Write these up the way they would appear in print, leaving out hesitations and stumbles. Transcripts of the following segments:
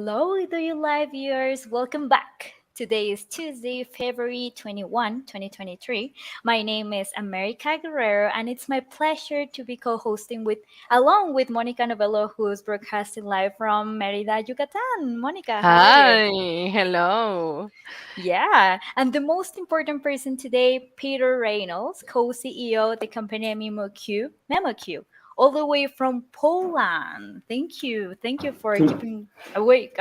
Hello, dojolive viewers. Welcome back. Today is Tuesday, February 21, 2023. My name is America Guerrero, and it's my pleasure to be co-hosting along with Monica Novello, who's broadcasting live from Merida, Yucatan. Monica, how are you? Hi, hello. Yeah, and the most important person today, Peter Reynolds, co-CEO of the company memoQ, all the way from Poland. Thank you for keeping awake,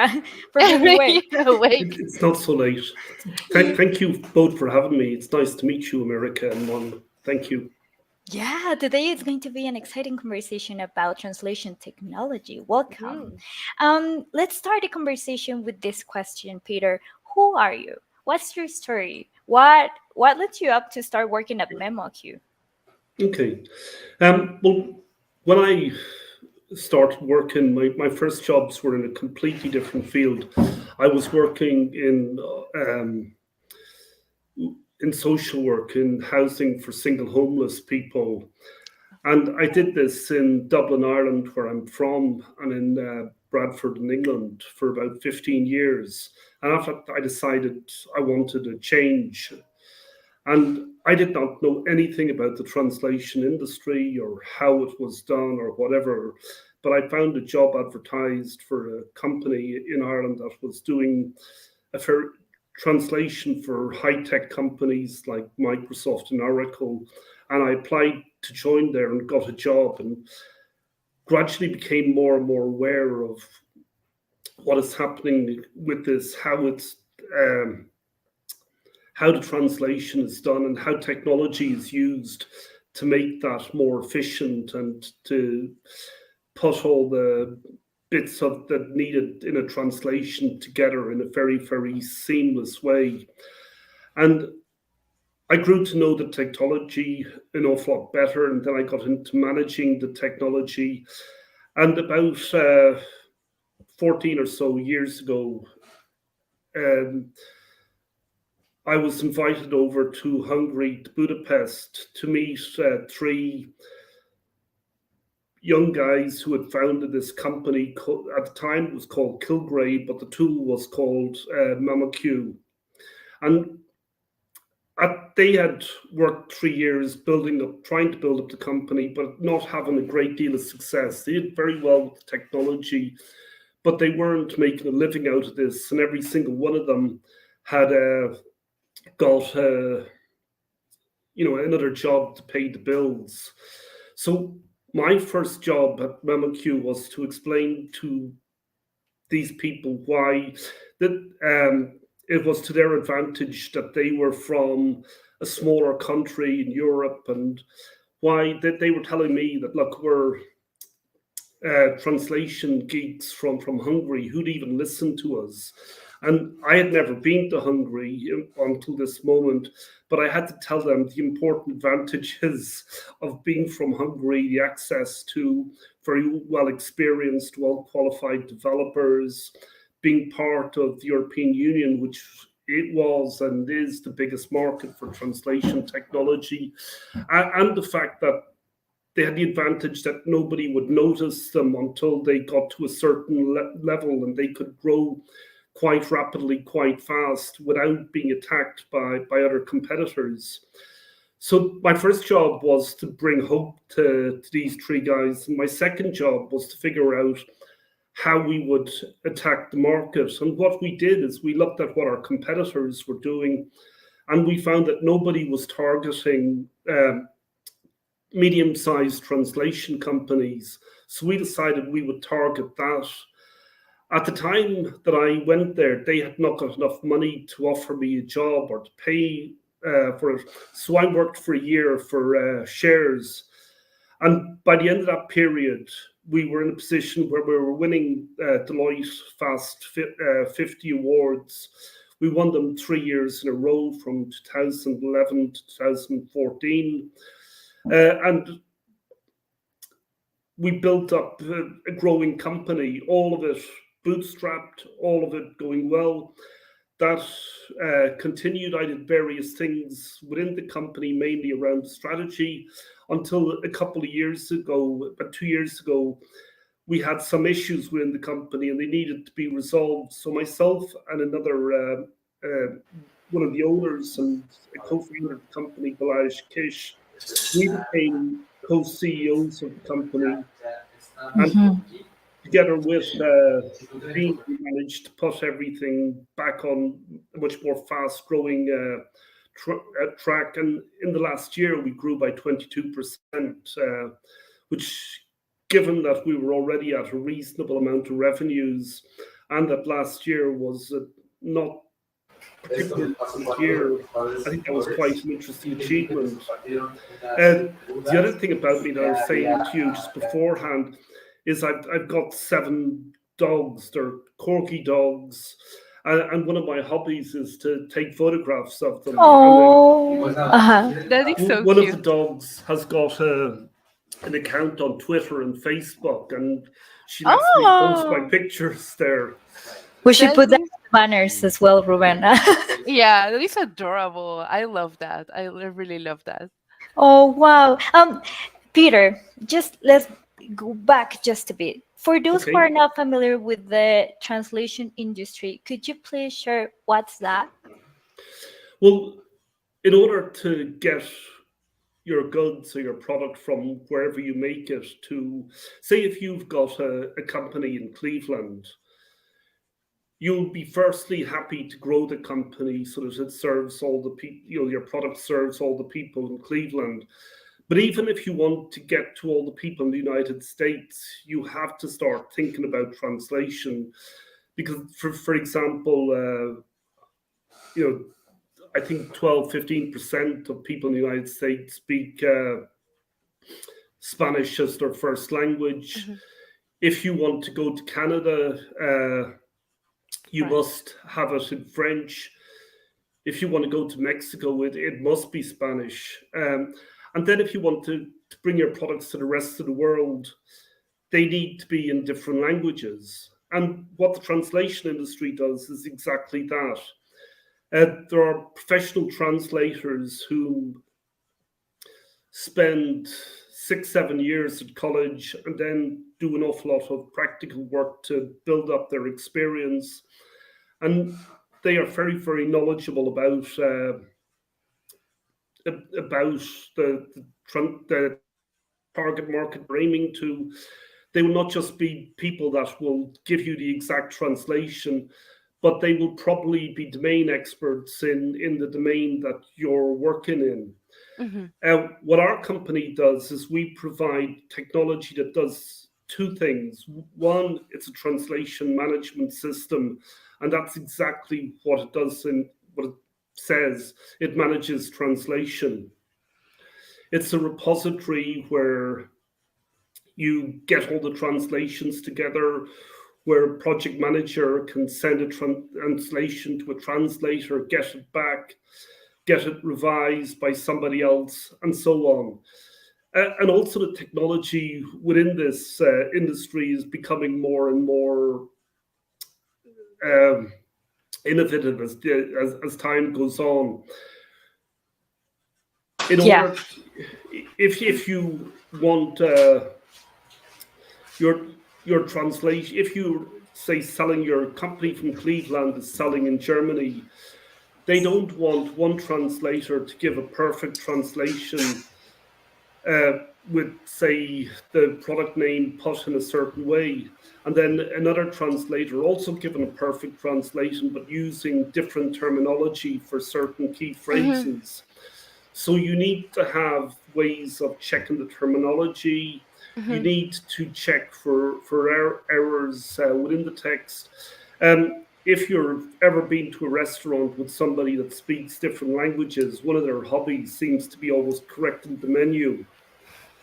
for being awake. You're awake. It's not so late. Thank you both for having me. It's nice to meet you, America and Mon. Thank you. Yeah, today it's going to be an exciting conversation about translation technology. Welcome. Mhm. Let's start the conversation with this question, Peter. Who are you? What's your story? What led you up to start working at memoQ? Okay. Well, when I started working, my first jobs were in a completely different field. I was working in social work, in housing for single homeless people. And I did this in Dublin, Ireland, where I'm from, and in Bradford in England for about 15 years. And after that, I decided I wanted a change. And I did not know anything about the translation industry or how it was done or whatever. But I found a job advertised for a company in Ireland that was doing a fair translation for high tech companies like Microsoft and Oracle. And I applied to join there and got a job and gradually became more and more aware of what is happening with this, um, how the translation is done and how technology is used to make that more efficient and to put all the bits of that needed in a translation together in a very, very seamless way. And I grew to know the technology an awful lot better, and then I got into managing the technology. And about 14 or so years ago, um, I was invited over to Hungary, to Budapest, to meet three young guys who had founded this company. At the time, it was called Kilgrave, but the tool was called memoQ. And they had worked 3 years building up, trying to build up the company, but not having a great deal of success. They did very well with the technology, but they weren't making a living out of this. And every single one of them had got another job to pay the bills. So my first job at memoQ was to explain to these people why that it was to their advantage that they were from a smaller country in Europe, and why that they were telling me that, look, we're translation geeks from Hungary who'd even listen to us. And I had never been to Hungary until this moment, but I had to tell them the important advantages of being from Hungary, the access to very well experienced, well qualified developers, being part of the European Union, which it was and is the biggest market for translation technology, and the fact that they had the advantage that nobody would notice them until they got to a certain level, and they could grow quite rapidly, quite fast without being attacked by other competitors. So my first job was to bring hope to these three guys. And my second job was to figure out how we would attack the market. And what we did is we looked at what our competitors were doing, and we found that nobody was targeting medium-sized translation companies. So we decided we would target that. At the time that I went there, they had not got enough money to offer me a job or to pay for it. So I worked for a year for shares. And by the end of that period, we were in a position where we were winning Deloitte Fast 50 awards. We won them 3 years in a row from 2011 to 2014. And we built up a growing company, all of it bootstrapped, all of it going well. That continued. I did various things within the company, mainly around strategy, until a couple of years ago, about 2 years ago, we had some issues within the company and they needed to be resolved. So myself and another one of the owners and a co-founder of the company, Balaj Kish, we became co-CEOs of the company. And together with the team, we managed to put everything back on a much more fast-growing track. And in the last year, we grew by 22%, which, given that we were already at a reasonable amount of revenues, and that last year was not particularly good year, I think that was quite an interesting achievement. The other thing about me that I was saying to you just beforehand is I've got 7 dogs. They're corgi dogs. And one of my hobbies is to take photographs of them. Oh, That is so One of the cute. dogs has got an account on Twitter and Facebook, and she lets me post my Oh, pictures there. we should that put that is, in the banners as well, Ruben. yeah, that is adorable. I love that. I really love that. Oh, wow. Peter, just let's go back just a bit. For those who are Okay. not familiar with the translation industry, could you please share what's that? Well, in order to get your goods or your product from wherever you make it to, say, if you've got a company in Cleveland, you'll be firstly happy to grow the company so that it serves all the people, your product serves all the people in Cleveland. But even if you want to get to all the people in the United States, you have to start thinking about translation. Because, for example, I think 12-15% of people in the United States speak Spanish as their first language. Mhm. If you want to go to Canada, you Right. must have it in French. If you want to go to Mexico, it must be Spanish. And then if you want to bring your products to the rest of the world, they need to be in different languages. And what the translation industry does is exactly that. There are professional translators who spend 6-7 years at college and then do an awful lot of practical work to build up their experience. And they are very, very knowledgeable about the target market we're aiming to. They will not just be people that will give you the exact translation, but they will probably be domain experts in the domain that you're working in. Mhm. What our company does is we provide technology that does 2 things. One, it's a translation management system, and that's exactly what it does and what it says. It manages translation. It's a repository where you get all the translations together, where a project manager can send a translation to a translator, get it back, get it revised by somebody else, and so on. And also, the technology within this industry is becoming more and more um, innovative as time goes on. In Yeah. order, if you want your translation, if you say selling your company from Cleveland is selling in Germany, they don't want one translator to give a perfect translation with, say, the product name put in a certain way, and then another translator also given a perfect translation but using different terminology for certain key Mhm. phrases. So you need to have ways of checking the terminology. You Mhm. need to check for errors within the text. If you're ever been to a restaurant with somebody that speaks different languages, one of their hobbies seems to be always correcting the menu.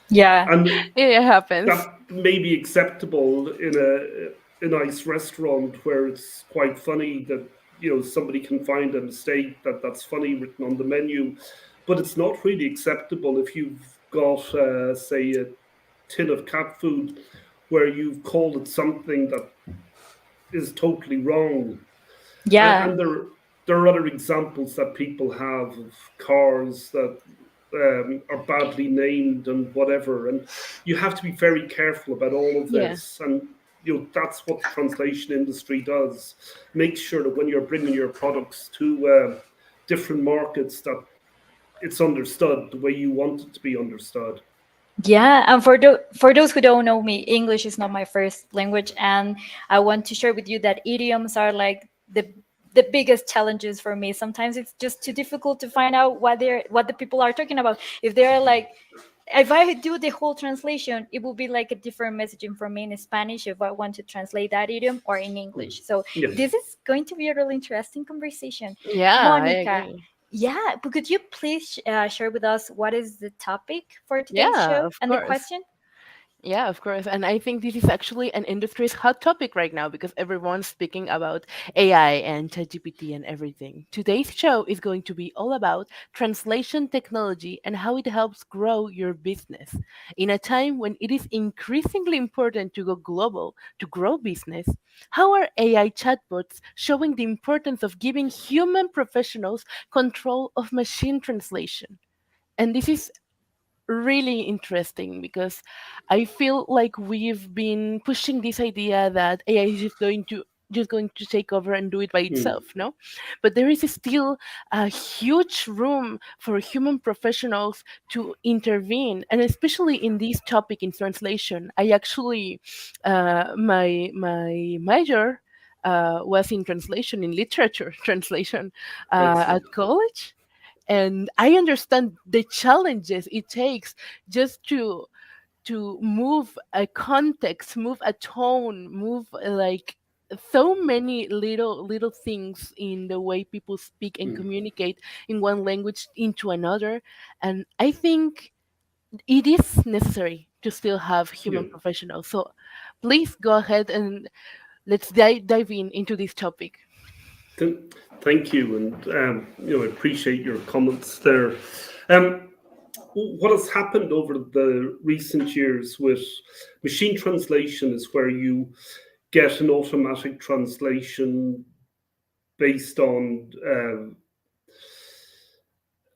Yeah. And It happens. that may be acceptable in a nice restaurant where it's quite funny that somebody can find a mistake that's funny written on the menu, but it's not really acceptable if you've got say a tin of cat food where you've called it something that is totally wrong. Yeah. And there are other examples that people have of cars that are badly named and whatever. And you have to be very careful about all of Yeah. this. And that's what the translation industry does. Make sure that when you're bringing your products to different markets, that it's understood the way you want it to be understood. Yeah, and for those who don't know me, English is not my first language, and I want to share with you that idioms are like the biggest challenges for me. Sometimes it's just too difficult to find out what the people are talking about. If they're like, if I do the whole translation, it will be like a different messaging for me in Spanish if I want to translate that idiom or in Mm. English. So Yeah. this is going to be a really interesting conversation. Yeah, I Monica, agree. yeah, but could you please share with us what is the topic for today's Yeah, show of and the course. question? Yeah, of course. And I think this is actually an industry's hot topic right now because everyone's speaking about AI and ChatGPT and everything. Today's show is going to be all about translation technology and how it helps grow your business. In a time when it is increasingly important to go global to grow business, how are AI chatbots showing the importance of giving human professionals control of machine translation? And this is really interesting because I feel like we've been pushing this idea that AI is just going to take over and do it by Mm. itself, no? But there is still a huge room for human professionals to intervene, and especially in this topic in translation. I actually, my major was in translation, in literature translation Excellent. at college, and I understand the challenges it takes just to move a context, move a tone, move like so many little things in the way people speak and Mm. communicate in one language into another. And I think it is necessary to still have Yeah. human professionals. So please go ahead and let's dive in into this topic. Th- Thank you, and I appreciate your comments there. Um, what has happened over the recent years with machine translation is where you get an automatic translation based on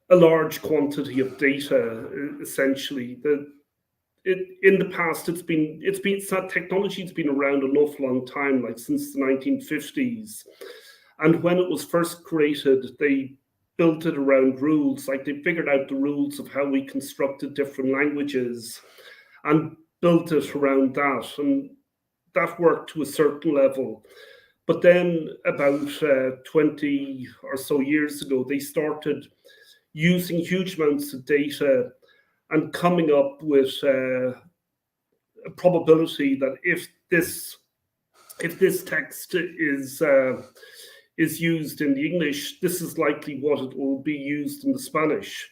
a large quantity of data, essentially. In the past, technology's been around an awful long time, like since the 1950s. And when it was first created, they built it around rules. Like they figured out the rules of how we constructed different languages and built it around that. And that worked to a certain level. But then, about 20 or so years ago, they started using huge amounts of data and coming up with a probability that if this text is used in the English, this is likely what it will be used in the Spanish.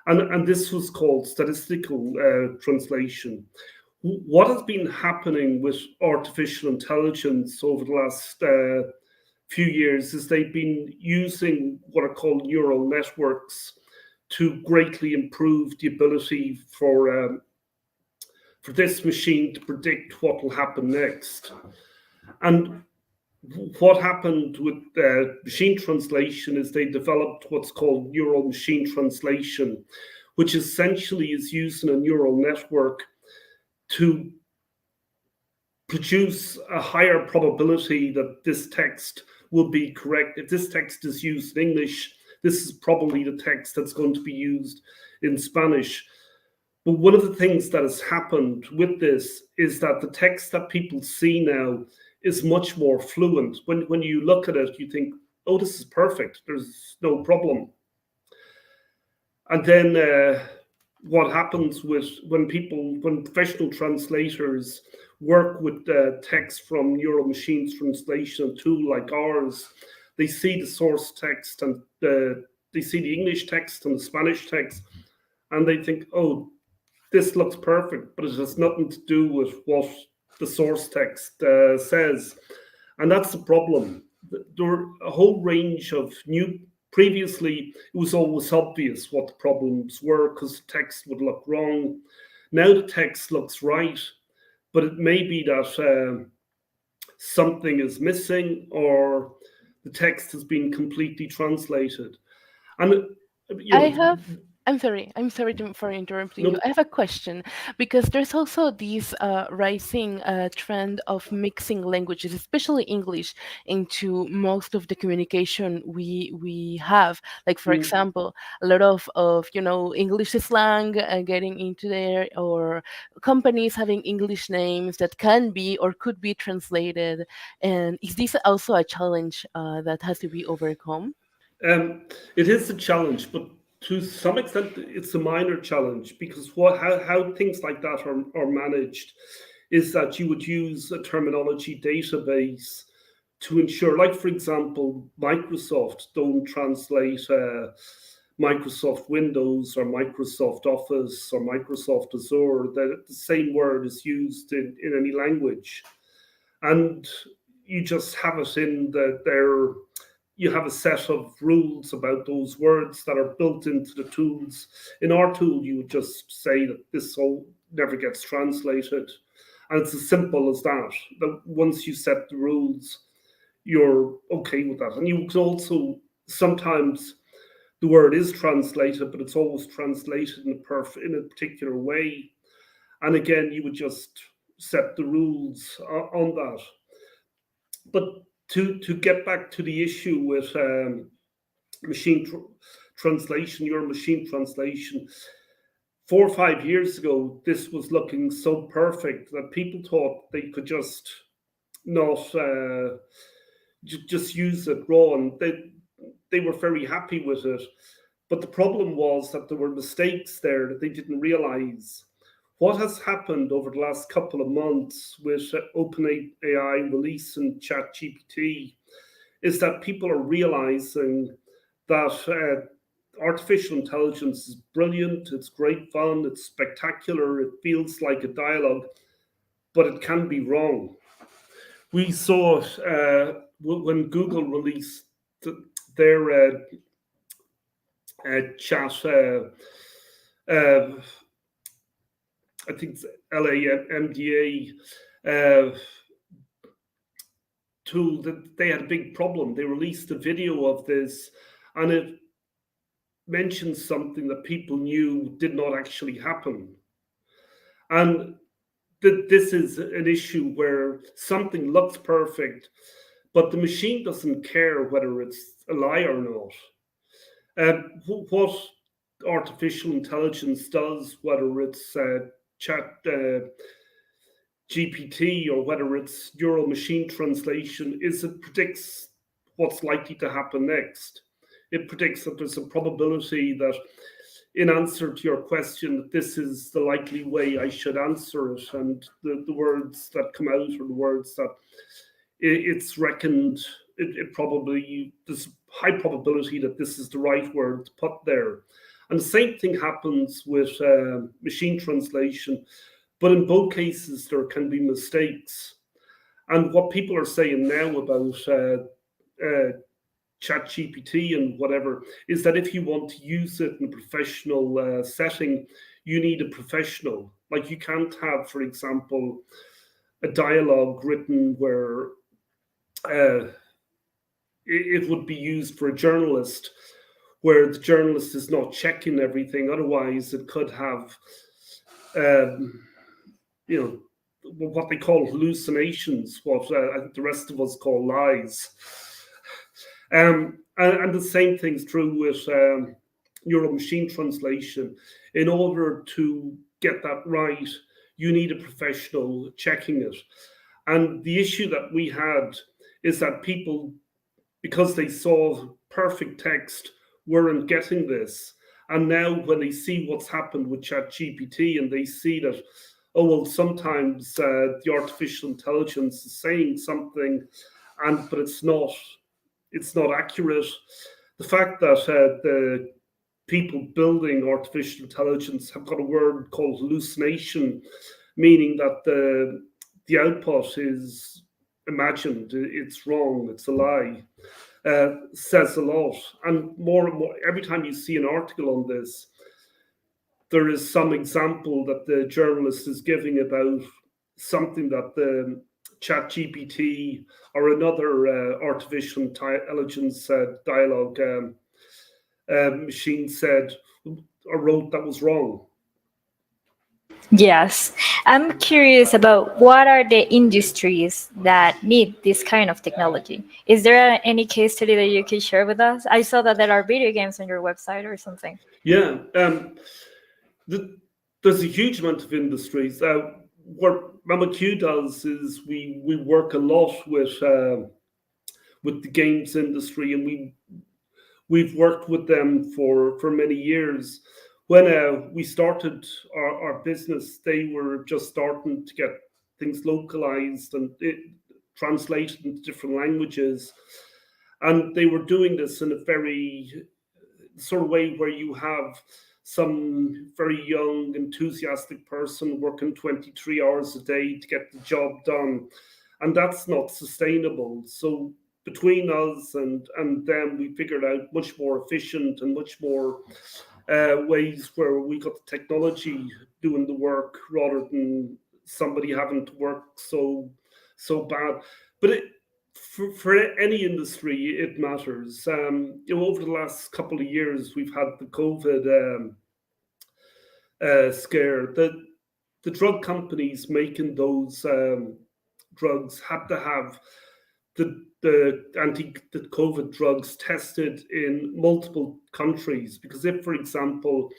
And this was called statistical translation. What has been happening with artificial intelligence over the last few years is they've been using what are called neural networks to greatly improve the ability for this machine to predict what will happen next. And what happened with machine translation is they developed what's called neural machine translation, which essentially is using a neural network to produce a higher probability that this text will be correct. If this text is used in English, this is probably the text that's going to be used in Spanish. But one of the things that has happened with this is that the text that people see now is much more fluent. When you look at it, you think, oh, this is perfect. There's no problem. And then what happens with when professional translators work with text from neural machines translation, a tool like ours, they see the source text and they see the English text and the Spanish text, and they think, oh, this looks perfect, but it has nothing to do with what the source text says. And that's the problem. There are a whole range of new. Previously, it was always obvious what the problems were because the text would look wrong. Now the text looks right, but it may be that something is missing or the text has been completely translated. And you I know, have I'm sorry for interrupting you. No. I have a question because there's also this rising trend of mixing languages, especially English, into most of the communication we have. Like for Mm. example, a lot of English slang getting into there, or companies having English names that can be or could be translated. And is this also a challenge that has to be overcome? Um, it is a challenge, but to some extent, it's a minor challenge because how things like that are managed is that you would use a terminology database to ensure, like for example, Microsoft don't translate Microsoft Windows or Microsoft Office or Microsoft Azure. The same word is used in any language, and you just have it in their you have a set of rules about those words that are built into the tools. In our tool, you would just say that this all never gets translated. And it's as simple as that. That once you set the rules, you're okay with that. And you can also sometimes the word is translated, but it's always translated in a particular way. And again, you would just set the rules on that. But to get back to the issue with machine translation, your machine translation. 4 or 5 years ago, this was looking so perfect that people thought they could just not just use it raw, and they were very happy with it. But the problem was that there were mistakes there that they didn't realize. What has happened over the last couple of months with OpenAI releasing ChatGPT is that people are realizing that artificial intelligence is brilliant, it's great fun, it's spectacular, it feels like a dialogue, but it can be wrong. We saw it when Google released their chat, I think it's LAMDA tool, that they had a big problem. They released a video of this, and it mentioned something that people knew did not actually happen. And this is an issue where something looks perfect, but the machine doesn't care whether it's a lie or not. What artificial intelligence does, whether it's chat GPT or whether it's neural machine translation, is it predicts what's likely to happen next. It predicts that there's a probability that, in answer to your question, that this is the likely way I should answer it, and the words that come out are the words that it's reckoned. It probably there's high probability that this is the right word to put there, and the same thing happens with machine translation. But in both cases, there can be mistakes. And what people are saying now about ChatGPT and whatever is that if you want to use it in a professional setting, you need a professional. Like you can't have, for example, a dialogue written where uh, it would be used for a journalist, where the journalist is not checking everything. Otherwise, it could have, um, you know, what they call hallucinations, what I think the rest of us call lies. And the same thing's true with neural machine translation. In order to get that right, you need a professional checking it. And the issue that we had is that people, because they saw perfect text, weren't getting this. And now, when they see what's happened with ChatGPT and they see that, oh, well, sometimes the artificial intelligence is saying something, but it's not accurate. The fact that the people building artificial intelligence have got a word called hallucination, meaning that the output is imagined, it's wrong, it's a lie, says a lot. And more, every time you see an article on this, there is some example that the journalist is giving about something that the chat GPT or another artificial intelligence dialogue machine said. or wrote that was wrong. Yes, I'm curious about what are the industries that need this kind of technology. Is there any case study that you could share with us? I saw that there are video games on your website or something. Yeah, there's a huge amount of industries. What memoQ does is we work a lot with the games industry, and we've worked with them for many years. When we started our business, they were just starting to get things localized and translated into different languages, and they were doing this in a very sort of way where you have some very young, enthusiastic person working 23 hours a day to get the job done. And that's not sustainable. So between us and them, we figured out much more efficient and much more ways where we got the technology doing the work rather than somebody having to work so bad. But for any industry, it matters. Over the last couple of years, we've had the COVID scare. The drug companies making those drugs had to have the COVID drugs tested in multiple countries, because if, for example,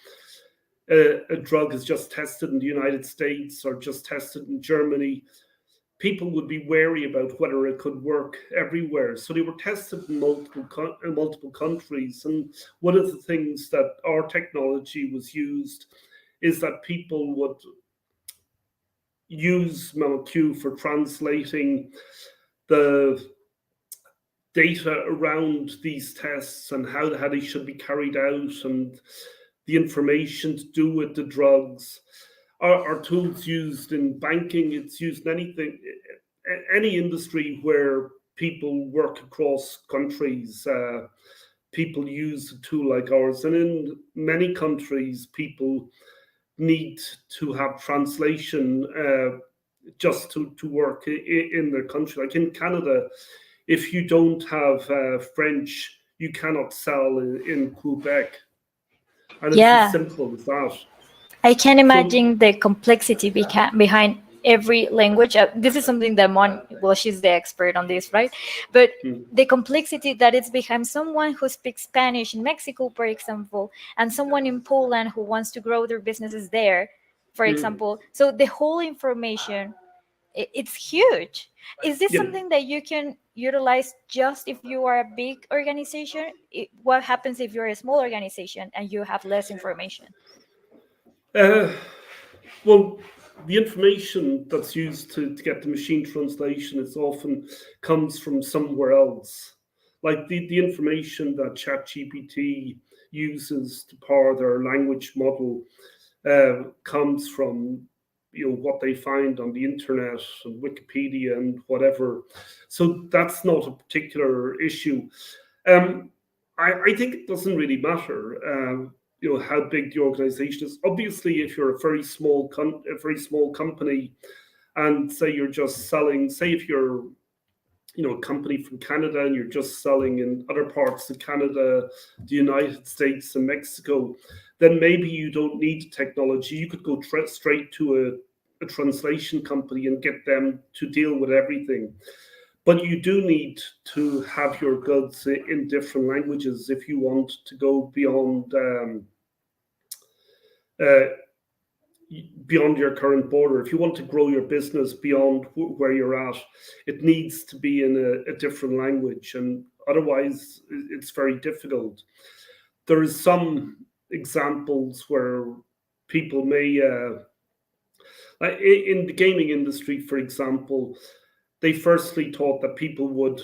a drug is just tested in the United States or just tested in Germany, people would be wary about whether it could work everywhere. So they were tested in multiple countries. And one of the things that our technology was used is that people would use memoQ for translating the data around these tests and how they should be carried out and the information to do with the drugs. Our tools used in banking, it's used in any industry where people work across countries. People use a tool like ours, and in many countries, people need to have translation just to work in their country. Like in Canada, if you don't have French, you cannot sell in Quebec, and it's as Yeah, simple as that. I can So, imagine the complexity behind every language. This is something that well, she's the expert on this, right? But mm, the complexity that it's behind someone who speaks Spanish in Mexico, for example, and someone in Poland who wants to grow their businesses there, for mm, example. So the whole information, it's huge. Is this yeah. something that you can utilize just if you are a big organization? What happens if you're a small organization and you have less information? Uh, well, the information that's used to get the machine translation is often comes from somewhere else. Like the information that ChatGPT uses to power their language model comes from what they find on the internet and Wikipedia and whatever. So that's not a particular issue. Um, I think it doesn't really matter. How big the organization is. Obviously, if you're a very small company, and say you're just selling, say if you're a company from Canada and you're just selling in other parts of Canada, the United States, and Mexico, then maybe you don't need technology. You could go straight to a translation company and get them to deal with everything. But you do need to have your goods in different languages if you want to go uh, beyond your current border. If you want to grow your business beyond where you're at, it needs to be in a different language, and otherwise it's very difficult. There is some examples where people may, in the gaming industry, for example, they firstly thought that people would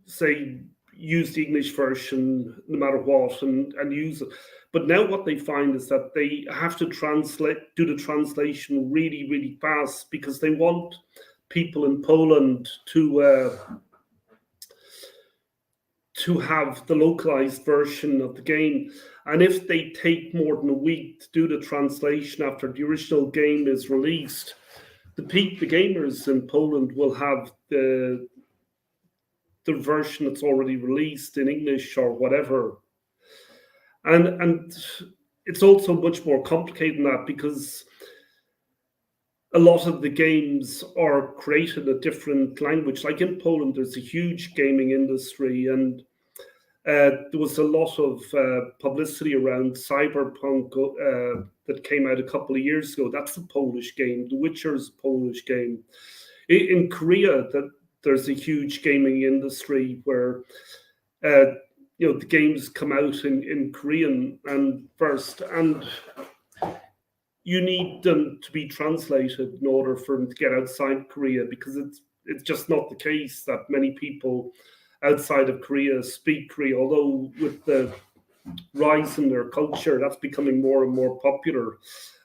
say use the English version no matter what and use it. But now what they find is that they have to do the translation really, really fast because they want people in Poland to have the localized version of the game. And if they take more than a week to do the translation after the original game is released, the gamers in Poland will have the version that's already released in English or whatever. And it's also much more complicated than that, because a lot of the games are created in a different language. Like in Poland, there's a huge gaming industry, and there was a lot of publicity around Cyberpunk that came out a couple of years ago. That's a Polish game. The Witcher is a Polish game. In Korea, that there's a huge gaming industry where uh, the games come out in Korean and first, and you need them to be translated in order for them to get outside Korea, because it's just not the case that many people outside of Korea speak Korea. Although with the rise in their culture, that's becoming more and more popular,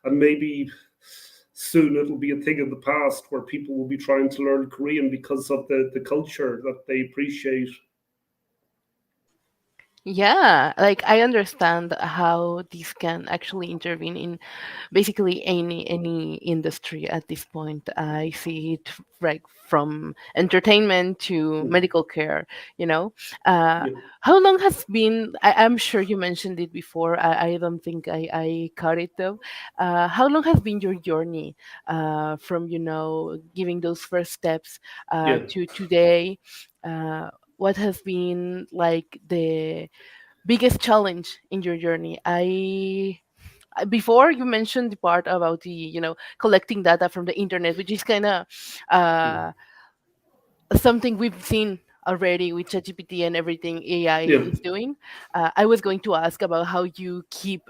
and maybe soon it'll be a thing of the past where people will be trying to learn Korean because of the culture that they appreciate. Yeah, like I understand how this can actually intervene in basically any industry at this point. I see it right from entertainment to Mm. medical care, you know. Uh, Yeah, how long has been, I'm sure you mentioned it before, I don't think I caught it though. How long has been your journey from, giving those first steps yeah, to today? What has been like the biggest challenge in your journey? Before you mentioned the part about the collecting data from the internet, which is kind of mm, uh, something we've seen already with ChatGPT and everything AI yeah, is doing. I was going to ask about how you keep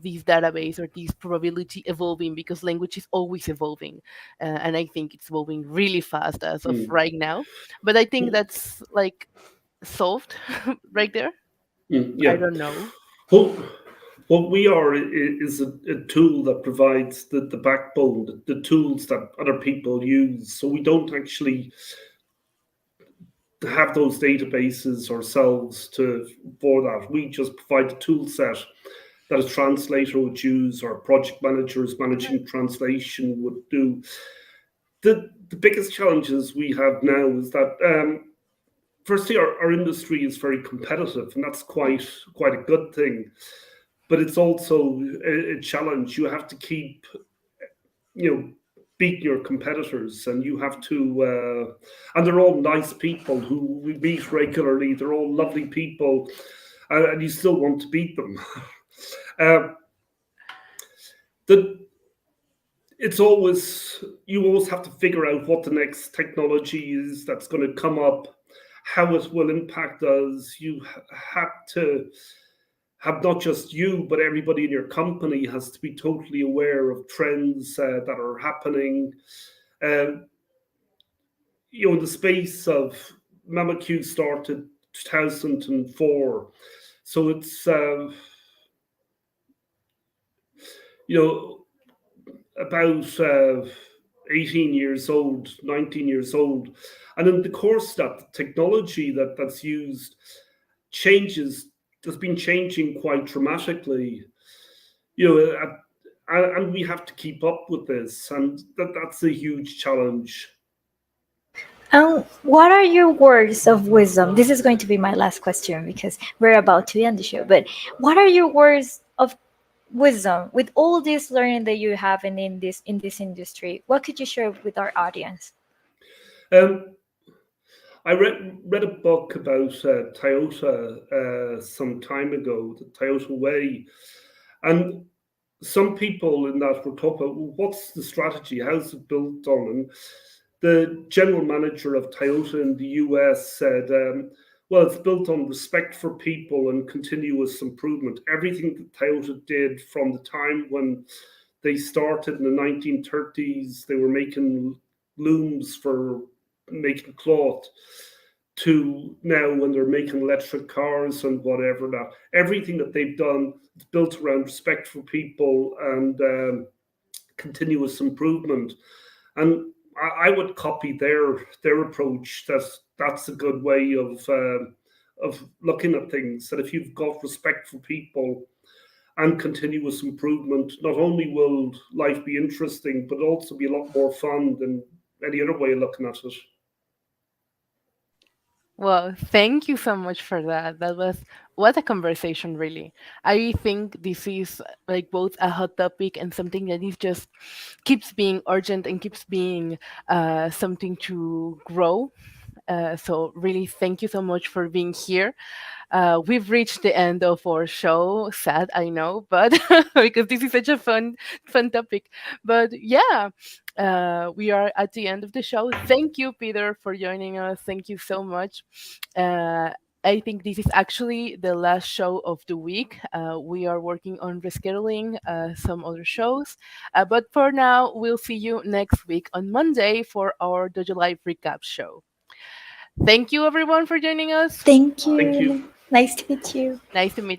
these database or these probability evolving, because language is always evolving, and I think it's evolving really fast as of mm. right now. But I think Well, that's like solved right there. I yeah. don't know. Well, what we are is a tool that provides the backbone, the tools that other people use. So we don't actually have those databases ourselves to for that. We just provide the tool set that a translator would use, or project managers managing translation would do. The biggest challenges we have now is that firstly our industry is very competitive, and that's quite a good thing. But it's also a challenge. You have to keep, you know, beat your competitors, and you have to, and they're all nice people who we meet regularly. They're all lovely people, and you still want to beat them. uh, the it's always you always have to figure out what the next technology is that's going to come up, how it will impact us. You have to have not just you, but everybody in your company has to be totally aware of trends that are happening. Uh, the space of memoQ started 2004, so it's you know about 18 years old, 19 years old, and in the course that the technology that's used changes, has been changing quite dramatically. And we have to keep up with this, and that's a huge challenge. What are your words of wisdom? This is going to be my last question because we're about to end the show. But what are your words of wisdom with all this learning that you have in this industry? What could you share with our audience? Um, I read a book about Toyota some time ago, the Toyota Way, and some people in that were talking about, well, what's the strategy, how's it built on, and the general manager of Toyota in the US said, well, it's built on respect for people and continuous improvement. Everything that Toyota did from the time when they started in the 1930s, they were making looms for making cloth, to now when they're making electric cars and whatever. Now, everything that they've done is built around respect for people and continuous improvement. And I would copy their approach. That's a good way of looking at things. That if you've got respect for people and continuous improvement, not only will life be interesting, but also be a lot more fun than any other way of looking at it. Well, thank you so much for that. That was what a conversation, really. I think this is like both a hot topic and something that is just keeps being urgent and keeps being something to grow. So, really, thank you so much for being here. We've reached the end of our show. Sad, I know, but because this is such a fun topic. But yeah, we are at the end of the show. Thank you, Peter, for joining us. Thank you so much. Uh, I think this is actually the last show of the week. We are working on rescheduling some other shows. But for now, we'll see you next week on Monday for our Dojo Live recap show. Thank you, everyone, for joining us. Thank Thank you. you. Nice to meet you. Nice to meet